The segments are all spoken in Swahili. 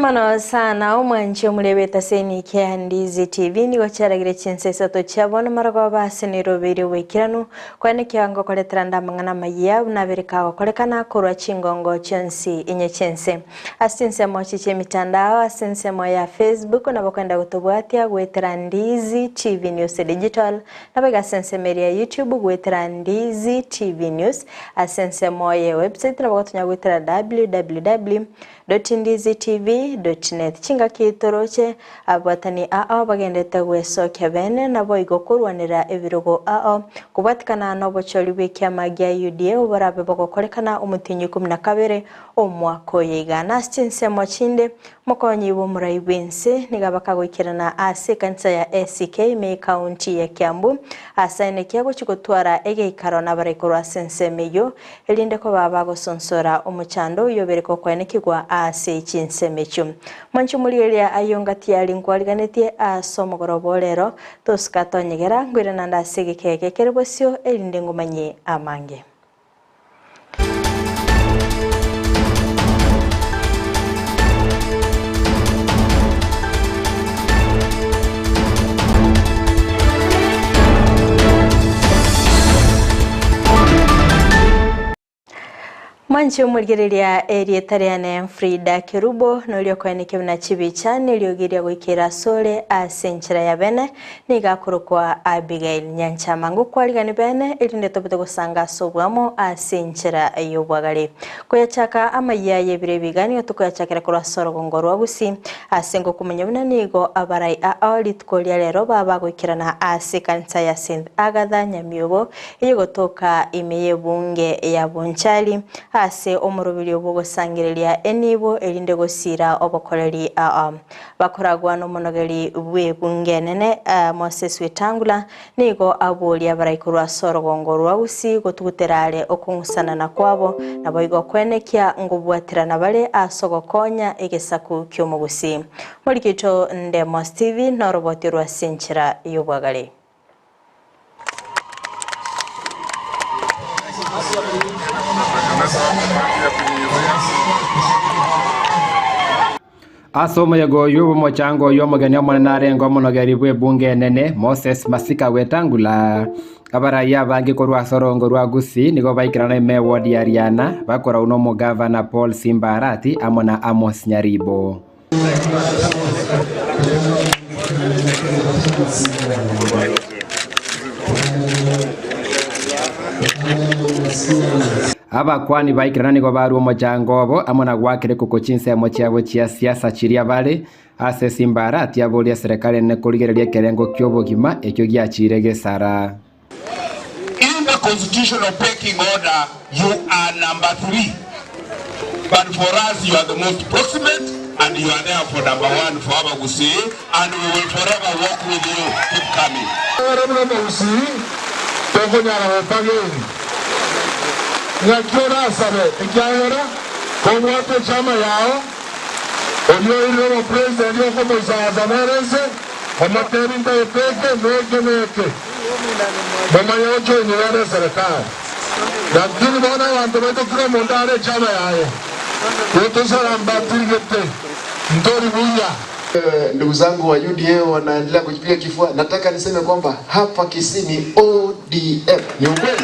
Mano sana umwanchi omulebeta seni kia Ndizi TV ni wacharagire Chinsa Isato chabona marago base ni robiri wikiranu kwani kiango koletera ndamangana Amayia unabereka kolekana korwa chingongo chonsi inye Chinsa asinse mochiche mitandao asinse moya Facebook na bakwenda gutubwatia gwetera Ndizi TV News Digital na bega sense media YouTube gwetera Ndizi TV News asinse moya website na bagotunya gwetera www.ndizitv.net chinga kitoroche abwatani bagendete gwesokia bene nabo igokurwanira ebirogo kubatikana no bocholi bwekya magya UDA ubarabe bogokorekana umutinyi 12 omwako yigana Chinsa mochinde mokonyi bo muraibwense nigabaka gwikirana ase kanisa ya ACK me county ya Kiambu asaine kiago chigotwara egeikaro nabarekorwa sense meyo elinde ko baba gosonsora omuchando yobereko kwanekigwa ase Chinsa mecho manchu mulielia ayongati ali nkwaliganetie asomogorobolero toskatonyegera ngwirana ndasege keke Kerubosio elinde ngumanye amange. Mancho mulgerelia area tariane Fridah Kerubo nolio kwanike na chibicha niliogiria gwikira sole asenchira ya bene nigakurukwa Abigail nyancha mangu kwaligani bene elinde topete gusanga sobwamo asenchira yobwagale kuyachaka Amayia yebire bigani otukuyachakira kura sorogongo rwa Gusii asengo kumenyabuna nigo abarai litkolia lero baba gwikirana ase Chinsa ya St Agatha Nyamiogo igotoka imeye bunge ya Bonchali ase omurubiri obugo sangirelia enibo elinde gosira obokoleri bakoragwa no monogeri bwe bungenene Moses Wetangula nigo aboli abarayikurwa sorogongo rwa Gusii gotuguterale okungusana na kwabo nabo igo kwenekia ngubwatirana bale asogokonya egesaku kyo mu Gusii muri kito Ndemo TV no roboti rwa senchira yobwagale. Asoma yago yubo mochango yomogenya monare ngomonogeri bwe bunge nene Moses Masika Wetangula abaraya bangi korwa sorongo rwa Gusii nigo baikirana me ward ya Riana bakora uno mo governor Paul Simbarati amona Amos Nyaribo aba kwani baikirana nigo baru mochango obo amona gwakire kuko Chinsa mochiabo chia siasa chiria bale ase Simbarati abolia serikali ne kuligerelia kerengo kyobogima ekyo giachire gesara. In the constitutional pecking order you are number 3, but for us you are the most proximate and you are therefore number 1 for our Gusii and we will forever walk with you. Keep coming. Nyakura sabe ikiayora como otro chama yao olio ilo president yo como zazamerese como terinda epeke meke mama yocho niwale serikali lakini bona wantu wetu kile mondare chama yao yote sala mbatirigete ntori buya. Ndugu zangu wa UDA wanaendelea kujipiga kifua. Nataka niseme kwamba hapa Kisii ni ODM. Ni ukweli?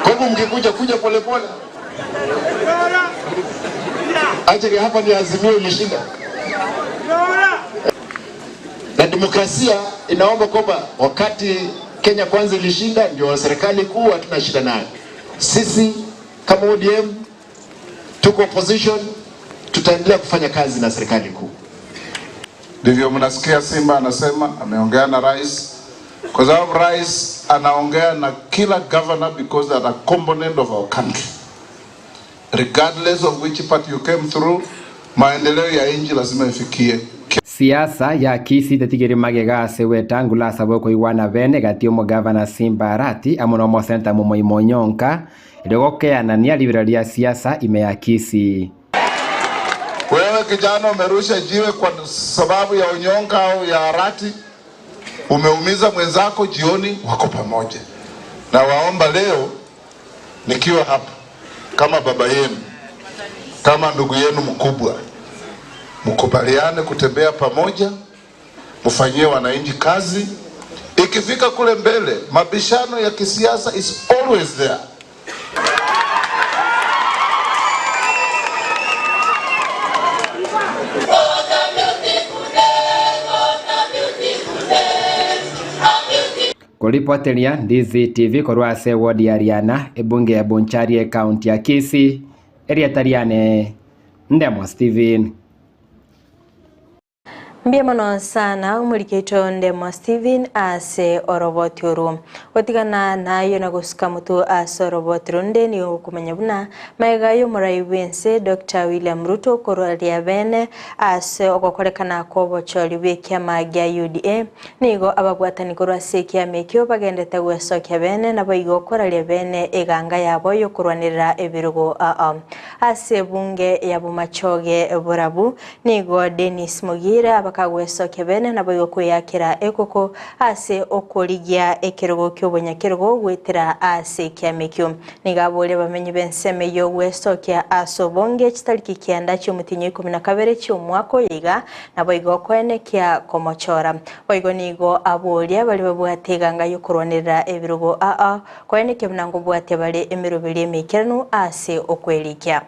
Kwa mngekuja pole pole. Aje hapa ni Azimio ilishinda. Na demokrasia inaomba kwamba wakati Kenya kwanza ilishinda ndio serikali kuu hatuna shida nayo. Sisi kama ODM tuko opposition tutaendelea kufanya kazi na serikali kuu. Ndivyo mnasikia Simba anasema ameongea na rais. Kwa sababu rais anaongea na kila governor because they are a component of our country. Regardless of which party you came through, maendeleo ya nchi lazima ifikie. Siasa ya Kisii tetigeri magega ase Wetangula saboko iwana bene gatio mo governor Simbarati amono mo center mo imonyonka idogokeana ni aliberalia siasa ime ya Kisii. Wewe kijana umerusha jiwe kwa sababu ya unyonka au ya harati, umeumiza mwenzako, jioni wako pamoja. Na waomba leo nikiwa hapa kama baba yenu kama ndugu yenu mkubwa, mkubaliane kutembea pamoja, mfanyie wananchi kazi. Ikifika kule mbele, mabishano ya kisiasa is always there. Kuripoteria Ndizi TV korwase ward ya Riana ebunge ya Boncharie county ya Kisii area tariane Ndemo Steven. Mbiamano sana umurikito Ndemo Steven ase orobotioru watigana nayo na gusuka mutu ase orobotronde ni ukumenya buna maigayo muraibense Dr. William Ruto korwalia bene ase ogokorekana kobochori bekia magya UDA nigo abagwatani korwase kia mekyo bagendete gwesokia bene na baigo koralia bene eganga yabo yo korwanira ebirugo ase bunge ya Bumachoge Burabu nigo Dennis Mugira bakagwesokia bene na baigo kuyakira ekoko ase okorigia ekirugo ky'obonyakirugo gwetera ase kia mekyo nigabole bamenyi benseme yo gwesokia aso bonge kitariki kianda cy'umutinyo 12 cy'umwaka yiga na baigo kwene kia komochora baigo nigo abolia bali babwateganga yo koronera ebirugo kwene kebnango bwate bali emirubiri emikiranu ase okwelikia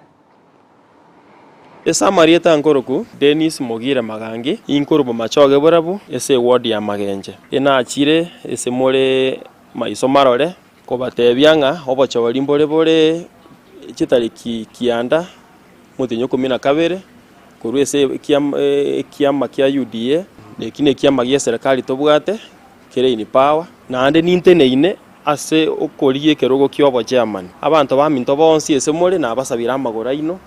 Esa Marieta Nkoroku, Dennis Mugira Magangi, Kerubo Machoge Burabu, ese ward ya Magenje. Ina achire ese more maiso marore ko batebyanga obochori mbole kitariki kianda mutinyo 12 kuru ese kiama kia UDA nekine kiama gia serikali tobwate kire ini power na ande ninteneine ase okorigie kerugo kyobo chairman abantu baminto bonsi ese more na basabira amagora ino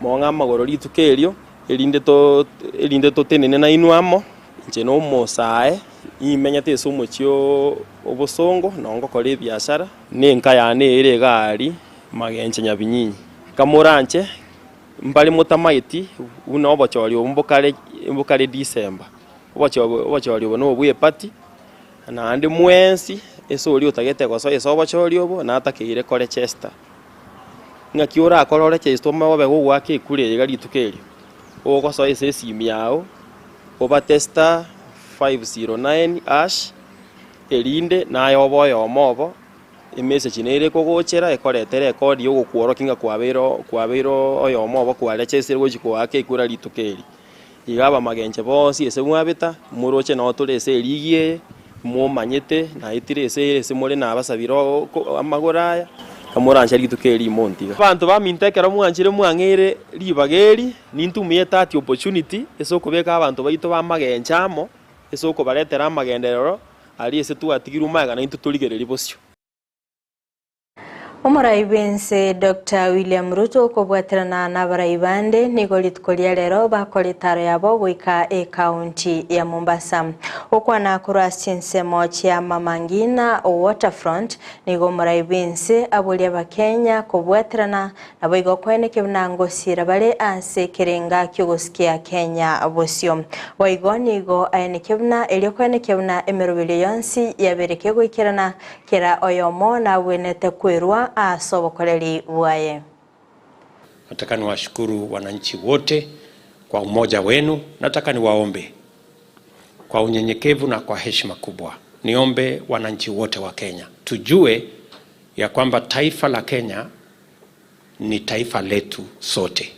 monga amagoro litukerio elinde to tenene na inuamo nche no mosae imenya teso mochio obosongo nongo kore biashara nenka yane ere gari Magenje Nyabinyinyi kamuranche mbali motamaiti una obochori ombokare December obochori obo buye party na ande mwensi eso oli otagete goso eso obochori obo na atakire kore Chester ngakiora akorore Chester mabe gugwake ikure gari tukerio ogoso ese simi yao oba tester 509 elinde na yoboyo omobo emessage nere kogochera ekoretere record yo gukworo kinga kwabero oyo omobo kwale Chester gochiko ake ikura litukeri igaba Magenje bonsi ese mwabeta muroche no tolese eligie mumanyete na itire ese more na abasabiro amagoraya kamurancha litukeri montiga abantu bamintekera mwanchire mwangere libageri nintumie tati opportunity eso kubeka abantu baito ba Magenje amo eso ko baretera amagenderero ali ese tuatigiruma na intutuligereri bosyo Omuraibense Dr. William Ruto kobwaterana na baraibande nigolitkolia lero bakolitaro yabo gwika county ya Mombasa okwana kura Chinsa mochia Mamangina waterfront nigo muraibense abolia bakenya kobwaterana na boigo kwene kibnango sira bale ase kirenga kyogosikia Kenya bosyo boigo nigo ayene kibna elio kwene kibna emerubili yonsi yabereke gwikirana kira oyomo na wenete kwerwa asobokoleli waye. Nataka niwashukuru wananchi wote kwa umoja wenu. Nataka niwaombe kwa unyenyekevu na kwa heshima kubwa. Niombe wananchi wote wa Kenya tujue ya kwamba taifa la Kenya ni taifa letu sote.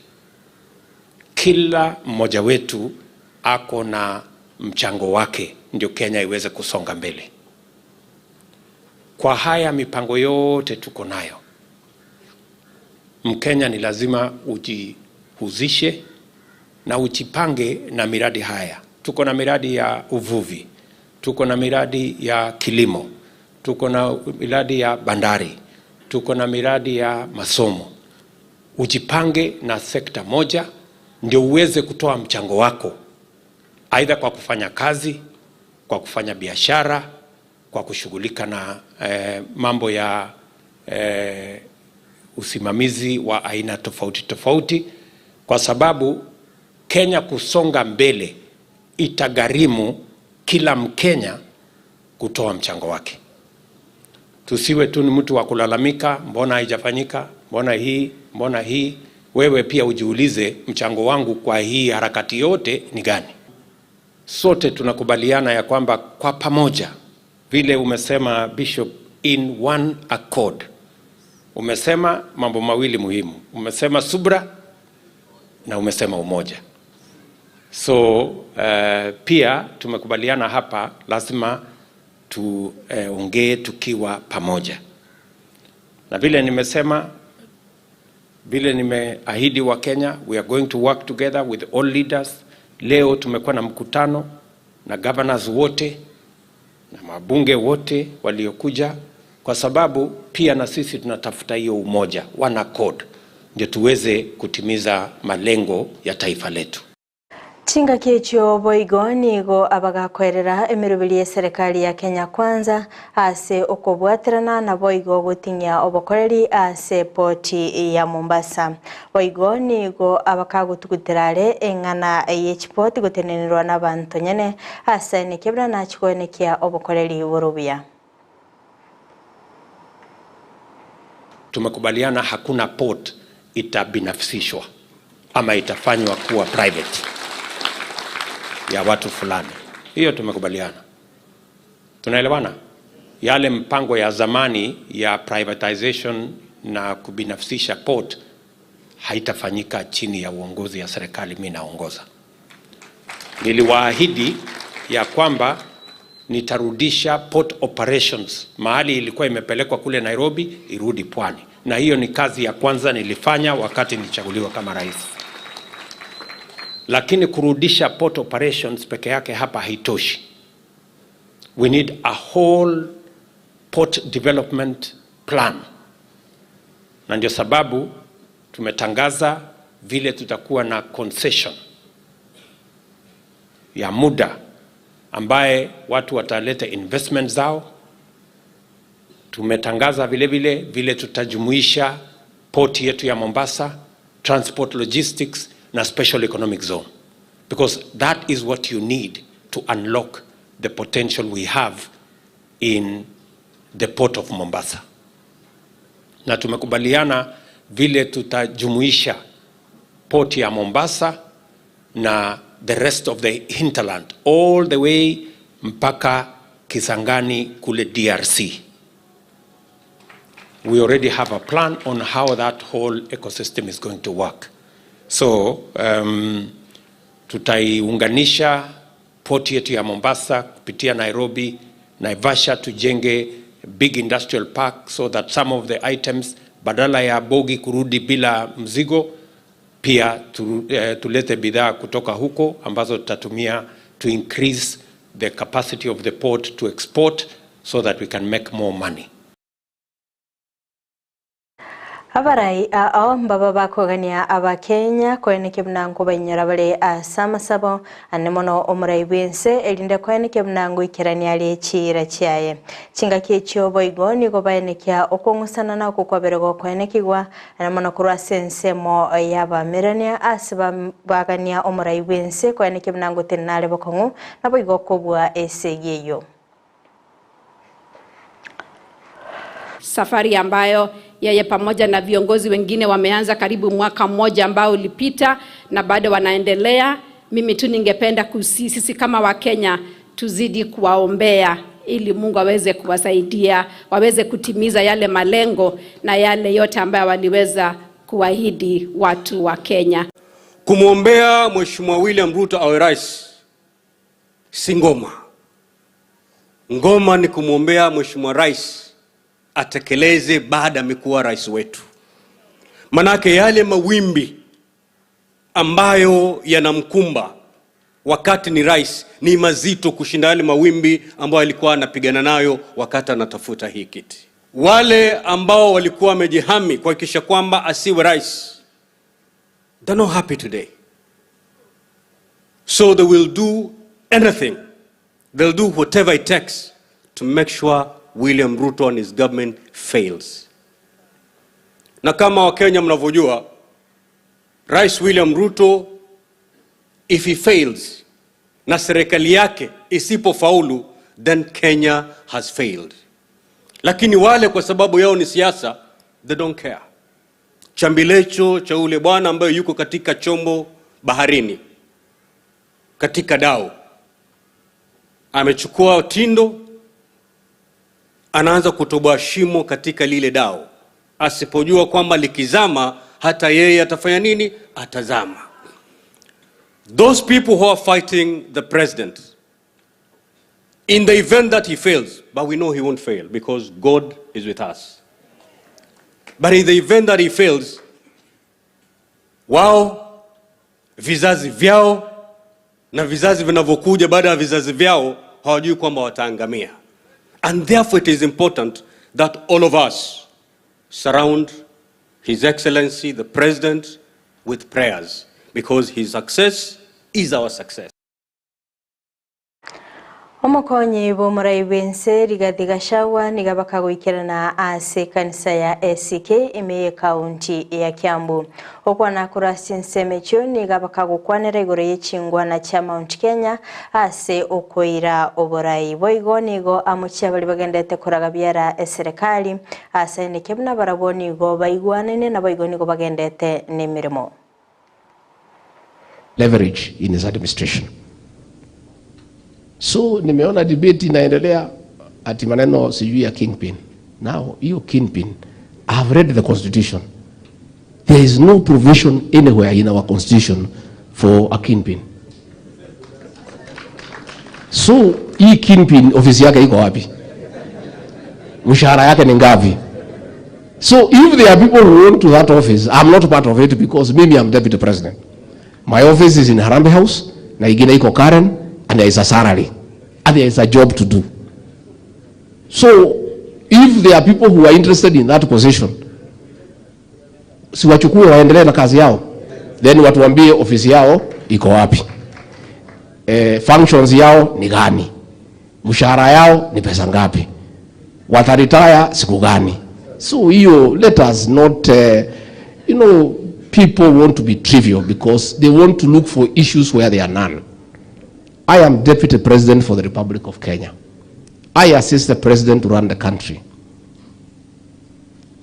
Kila mmoja wetu ako na mchango wake ndio Kenya iweze kusonga mbele. Kwa haya mipango yote tuko nayo, Mkenya ni lazima ujihusishe na ujipange na miradi haya. Tuko na miradi ya uvuvi, tuko na miradi ya kilimo, tuko na miradi ya bandari, tuko na miradi ya masomo. Ujipange na sekta moja ndio uweze kutoa mchango wako, aidha kwa kufanya kazi, kwa kufanya biashara, kwa kushughulika na mambo ya usimamizi wa aina tofauti tofauti, kwa sababu Kenya kusonga mbele itagharimu kila Mkenya kutoa mchango wake. Tusiwe tu ni mtu wa kulalamika, mbona haijafanyika, mbona hii. wewe pia ujiulize mchango wangu kwa hii harakati yote ni gani? Sote tunakubaliana ya kwamba kwa pamoja, vile umesema Bishop, in one accord, umesema mambo mawili muhimu, umesema subra na umesema umoja. So pia tumekubaliana hapa lazima tuongee tukiwa pamoja, na vile nimesema, vile nimeahidi wa Kenya, we are going to work together with all leaders. Leo tumekuwa na mkutano na governors wote na mabunge wote waliokuja, kwa sababu pia na sisi tunatafuta hiyo umoja, one accord, ndio tuweze kutimiza malengo ya taifa letu. Chinga kicho boigo nigo abagakwerera emirubiri ya serikali ya Kenya Kwanza ase okobwaterana na boigo gutingia obokoreri ase poti ya Mombasa. Boigo nigo abakagutuguterare engana y'echipoti gutenenirwa n'abantu nyene ase nikebra na chikonekia obokoreri burubia. Tumekubaliana hakuna port itabinafsishwa ama itafanywa kuwa private ya watu fulani. Hiyo tumekubaliana. Tunaelewana? Yale mpango ya zamani ya privatization na kubinafsisha port haitafanyika chini ya uongozi ya serikali mimi naongoza. Niliwaahidi ya kwamba nitarudisha port operations mahali ilikuwa imepelekwa kule Nairobi irudi pwani. Na hiyo ni kazi ya kwanza nilifanya wakati nilichaguliwa kama rais. Lakini kurudisha port operations peke yake hapa haitoshi. We need a whole port development plan. Na ndio sababu tumetangaza vile tutakuwa na concession ya muda ambaye watu wataleta investment zao. Tumetangaza vile tutajumuisha port yetu ya Mombasa, transport logistics na special economic zone, because that is what you need to unlock the potential we have in the port of Mombasa. Na tumekubaliana vile tutajumuisha port ya Mombasa na the rest of the hinterland all the way mpaka Kisangani kule DRC. We already have a plan on how that whole ecosystem is going to work. So tutaiunganisha port yetu ya Mombasa kupitia Nairobi, Naivasha, tujenge big industrial park so that some of the items badala ya bogi kurudi bila mzigo, pia tulete bidhaa kutoka huko ambazo tutatumia to increase the capacity of the port to export so that we can make more money. Abarai ao mbaba bakogania aba Kenya kweneke mnango banyara bare asama sabo anemono omurai wense elinde kweneke mnango ikirania lechira chiaye chinga kicho boigoni go bayenekia okongusana na okukoberego kwenekigwa anemono kurwa sensemo yaba mirania asiba bagania omurai wense kweneke mnango tenale bokongu na boigo kobwa esegeyo. Safari ambayo yeye pamoja na viongozi wengine wameanza karibu mwaka mmoja ambao ulipita na bado wanaendelea. Mimi tu ningependa sisi kama Wakenya tuzidi kuwaombea ili Mungu aweze kuwasaidia waweze kutimiza yale malengo na yale yote ambayo waliweza kuahidi watu wa Kenya. Kumwombea Mheshimiwa William Ruto awe rais si ngoma. Ngoma ni kumwombea Mheshimiwa rais atekeleze baada amekuwa rais wetu. Manake yale mawimbi ambayo yanamkumba wakati ni rais ni mazito kushinda yale mawimbi ambayo alikuwa anapigana nayo wakati anatafuta hii kiti. Wale ambao walikuwa wamejihami kuhakikisha kwamba asiwe rais, they're not happy today. So they will do anything. They'll do whatever it takes to make sure William Ruto and his government fails. Na kama Wakenya mnavyojua, Rais William Ruto, if he fails na serikali yake isipofaulu, then Kenya has failed. Lakini wale kwa sababu yao ni siasa, they don't care. chambilecho cha ule bwana ambaye yuko katika chombo baharini, katika dao. Amechukua tindo, anaanza kutoboa shimo katika lile dao, asipojua kwamba likizama hata yeye atafanya nini? Atazama. Those people who are fighting the president, in the event that he fails, but we know he won't fail because God is with us. But in the event that he fails, wao, vizazi vyao na vizazi vinavyokuja baada ya vizazi vyao hawajui kwamba wataangamia. And therefore it is important that all of us surround His Excellency the President with prayers, because his success is our success. Omukonyi bomurai bense Rigathi Gachagua nigabaka gwikirana ase kanisa ya ACK Amayia County ya Kiambu. Okwana kurasi nsemecho nigabaka gukwanira igoro yechingwa na cha Mount Kenya ase okoira oborai boigo nigo amuchya bali bagendete kuraga byara eserikali ase nekebna baraboni go baigwanene na boigo nigo bagendete nemirimo. Leverage in his administration. So nimeona debate inaendelea ati maneno sijui ya kingpin. Now you kingpin, I have read the constitution. There is no provision anywhere in our constitution for a kingpin. So hii kingpin ofisi yake iko wapi? Mshahara yake ni ngapi? So if there are people who want to that office, I'm not part of it because mimi am deputy president. My office is in Harambee House, na ingine iko Karen, and there is a salary, and there is a job to do. So, if there are people who are interested in that position, si wachukue waendelee na kazi yao, then watuambie ofisi yao iko wapi, functions yao ni gani, mshahara yao ni pesa ngapi, wataretire siku gani. So hiyo, let us not, people want to be trivial because they want to look for issues where there are none. I am Deputy President for the Republic of Kenya. I assist the President to run the country.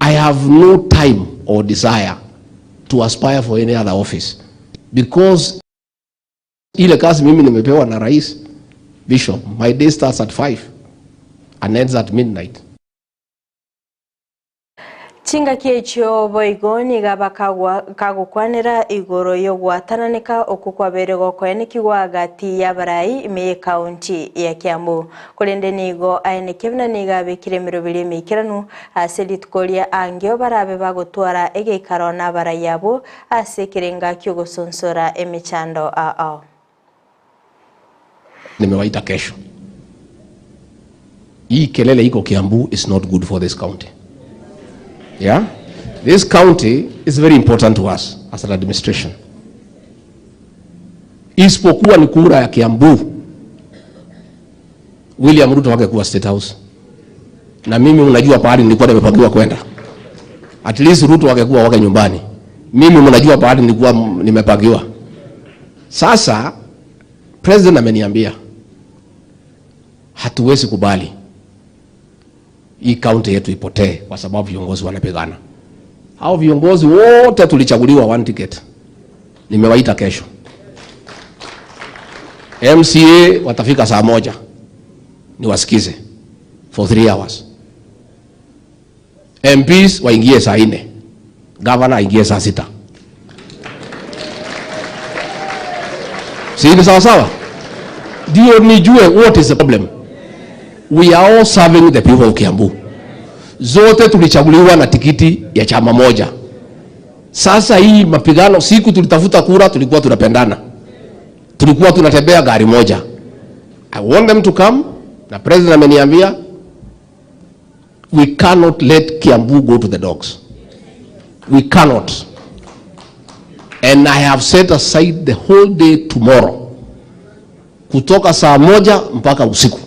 I have no time or desire to aspire for any other office because ile kazi mimi nimepewa na Rais Bishop, my day starts at 5 and ends at midnight. Chinga kiecho boigoni gabaka kagukwanira igoro yo gwatananika okukwabere gokoeniki gwa gati ya barai Amayia County ya Kiambu kulende nigo ainekebna nigabe kiremero bilimi kiranu aseli tukolia angyo barabe bagotwara egeikaro na barai yabo asekirenga kyo gosonsora emichando Nimewaita kesho. Hii kelele iko Kiambu is not good for this county. Yeah, this county is very important to us as an administration. Isipokuwa ni kura ya Kiambu, William Ruto wangekuwa State House. Na mimi unajua pahali nilikuwa nimepangiwa kwenda. At least Ruto wangekuwa wake nyumbani. Mimi mnajua pahali nilikuwa nimepangiwa. Sasa President ameniambia hatuwezi kubali hii county yetu ipotee kwa sababu viongozi wanapigana. Hao viongozi wote tulichaguliwa one ticket. Nimewaita kesho. MCA watafika saa 1. Niwasikize for 3 hours. MPs waingie saa 4. Governor aingie saa 6. Si ni sawa sawa? Ndio nijue what is the problem. We are all serving the people of Kiambu. Zote tulichaguliwa na tikiti ya chama moja. Sasa hii mapigano, siku tulitafuta kura tulikuwa tunapendana. Tulikuwa tunatembea gari moja. I want them to come. Na president ameniambia we cannot let Kiambu go to the dogs. We cannot. And I have set aside the whole day tomorrow. Kutoka saa 1 mpaka usiku.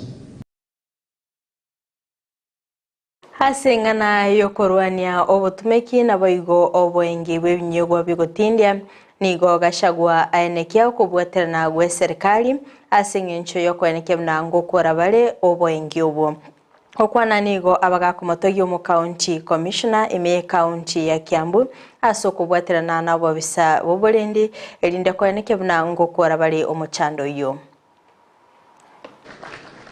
Hasengana yokorwania obotumeki na boigo oboengi bw'ebinyobwa bigotindia nigo Gachagua aenekia kubwaterana gwe serikali asengencho yokwenekia mnango kora bale oboengi obo okwana nigo abaga kumotogi mu county commissioner ime county ya Kiambu aso kubwaterana nabo bisa bobolindi elinde kweneke buna ngokora bali omuchando yo.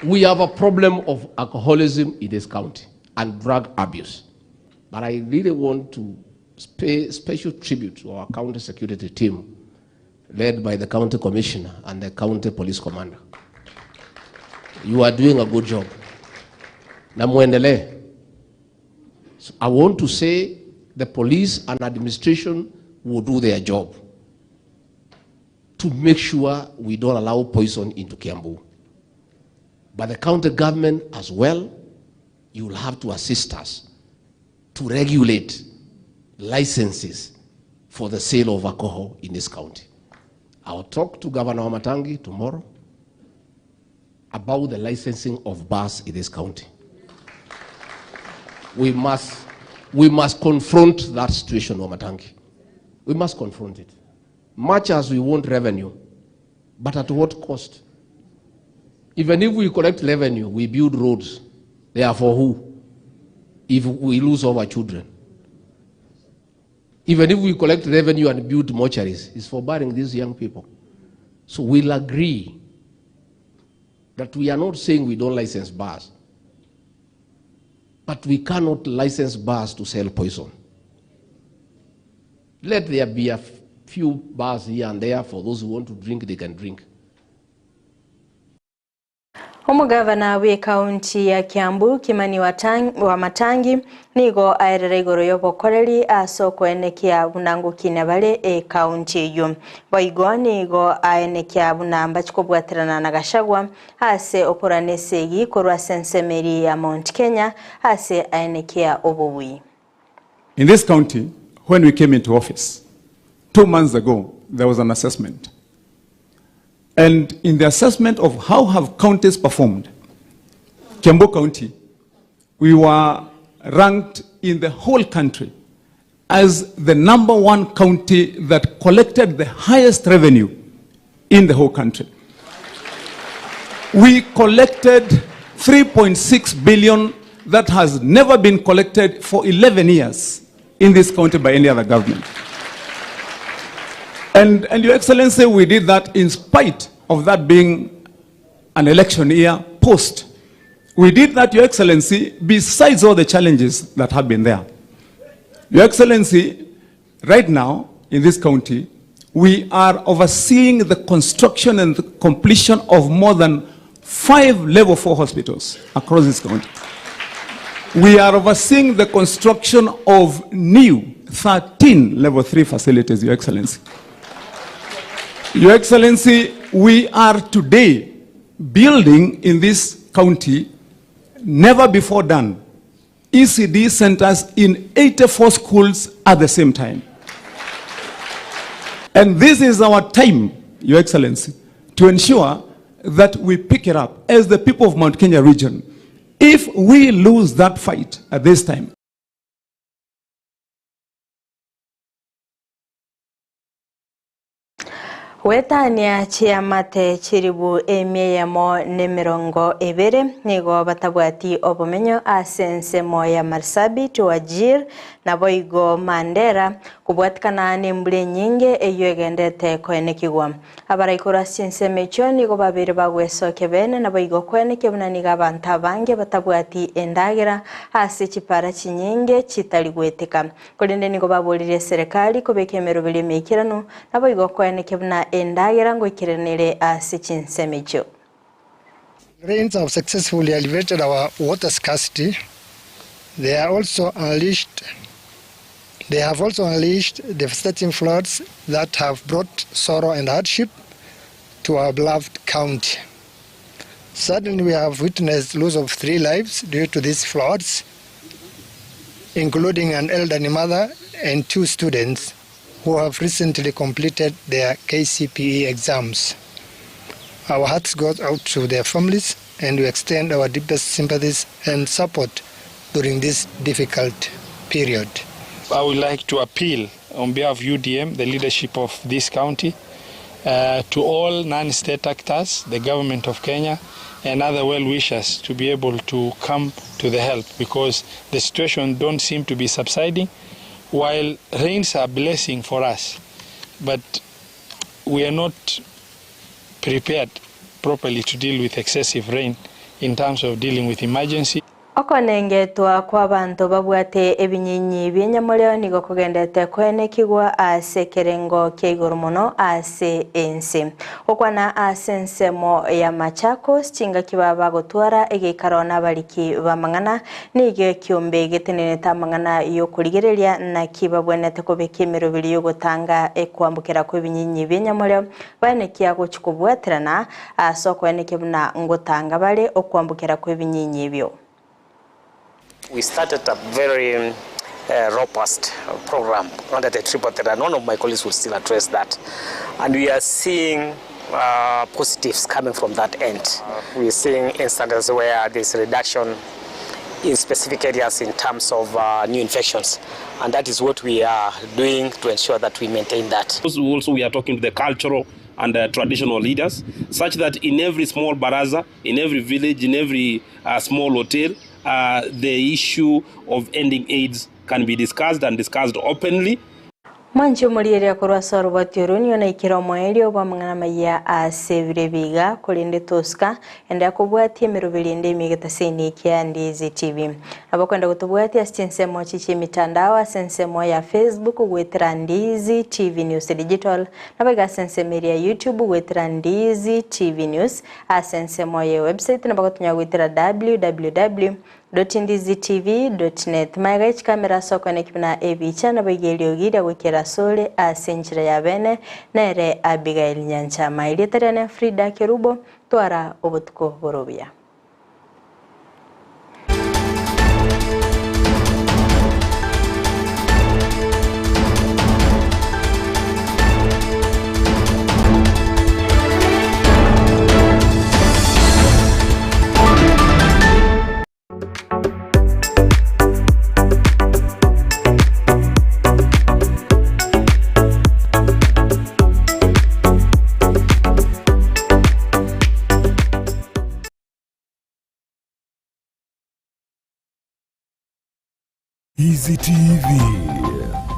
We have a problem of alcoholism in this county and drug abuse. But I really want to pay special tribute to our county security team led by the county commissioner and the county police commander. You are doing a good job. Na muendelee. So I want to say the police and administration will do their job to make sure we don't allow poison into Kiambu. But the county government as well, you will have to assist us to regulate licenses for the sale of alcohol in this county. I'll talk to Governor Wamatangi tomorrow about the licensing of bars in this county. We must confront that situation, Wamatangi. We must confront it. Much as we want revenue, but at what cost? Even if we collect revenue, we build roads. They are for who? If we lose our children. Even if we collect revenue and build mortuaries, it's for burying these young people. So we'll agree that we are not saying we don't license bars, but we cannot license bars to sell poison. Let there be a few bars here and there for those who want to drink, they can drink. Omugavana we county ya Kiambu Kimani wa Matangi nigo aerere igoro yobokoreri aso kwenekia bunangu kinabale county yo boigo nigo aenekia bunamba chikobwaterana na Gashagwa ase okoranesegi korwa sensemeri ya Mount Kenya ase aenekia obobui. In this county, when we came into office 2 months ago, there was an assessment. And in the assessment of how have counties performed, Kiambu County, we were ranked in the whole country as the #1 county that collected the highest revenue in the whole country. We collected 3.6 billion that has never been collected for 11 years in this county by any other government. And Your Excellency, we did that in spite of that being an election year post. We did that, Your Excellency, besides all the challenges that have been there. Your Excellency, right now in this county, we are overseeing the construction and the completion of more than 5 level 4 hospitals across this county. We are overseeing the construction of new 13 level 3 facilities, Your Excellency. Your Excellency, we are today building in this county, never before done, ECD centers in 84 schools at the same time. And this is our time, Your Excellency, to ensure that we pick it up as the people of Mount Kenya region. If we lose that fight at this time, Wetania chiamate chiribu emeyamo nemirongo ebere nigo batabwati obumenyo asense moya Marsabi tuwajir na boigo Mandera kubwatikana nembule nyinge eyogendete kwenekigwa abaraikora sinse mecho nigo babiri bagwesoke bene na boigo kweneke bunaniga abantu bange batabwati endagera ase chipara chinyinge chitaligweteka kolinde nigo babolire serikali kubekemero bili mekirano na boigo kweneke buna endagera ngo ikirenere ase Chinsa mecho. Rains have successfully alleviated our water scarcity. They have also unleashed devastating floods that have brought sorrow and hardship to our beloved county. Suddenly we have witnessed loss of 3 lives due to these floods, including an elderly mother and 2 students who have recently completed their KCPE exams. Our hearts go out to their families and we extend our deepest sympathies and support during this difficult period. I would like to appeal on behalf of UDM, the leadership of this county, to all non-state actors, the government of Kenya, and other well-wishers to be able to come to the help, because the situation don't seem to be subsiding. While rains are a blessing for us, but we are not prepared properly to deal with excessive rain in terms of dealing with emergency. Okonengetwa kwa bantu babwate ebinyinyi byenyamulio nigo kugendete kwenekigwa ase kerengo kia iguru muno ase ensi okwana ase ensemo ya Machakos chinga kibaba gutwara egikaro n'abaliki bamang'ana nige kiumbe gitenene tamang'ana yokurigereria na kibabwenete kubika emirubiri yogutanga ekwambukira kw'ebinyinyi byenyamulio banekia guchikubwatirana asoko enekibuna ngutanga bale okwambukira kw'ebinyinyi ebyo. We started a very robust program under the triple threat, and one of my colleagues will still address that. And we are seeing positives coming from that end. We are seeing instances where there's a reduction in specific areas in terms of new infections. And that is what we are doing to ensure that we maintain that. Also, we are talking to the cultural and traditional leaders, such that in every small baraza, in every village, in every small hotel, the issue of ending AIDS can be discussed and discussed openly. Mancho muriere akorwa soroboti urunio na ikiro mwerio wa Amayia asevire biga kulinde toska enda kubwati emirubiri ende imigetasini kia Ndizi TV. Abakwenda kutubwati asinsemo chichi mitandao asensemo ya Facebook gwetera Ndizi TV News Digital nabaga sensemo ya YouTube gwetera Ndizi TV News asensemo ya website nabagotunya gwetera www.ndizitv.net Magach kamera soko nekibna ebicha nabagelio gira gwekera sole asenchira ya bene nere Abigail Nyancha mailitarane Fridah Kerubo twara obutko borobia. Easy TV.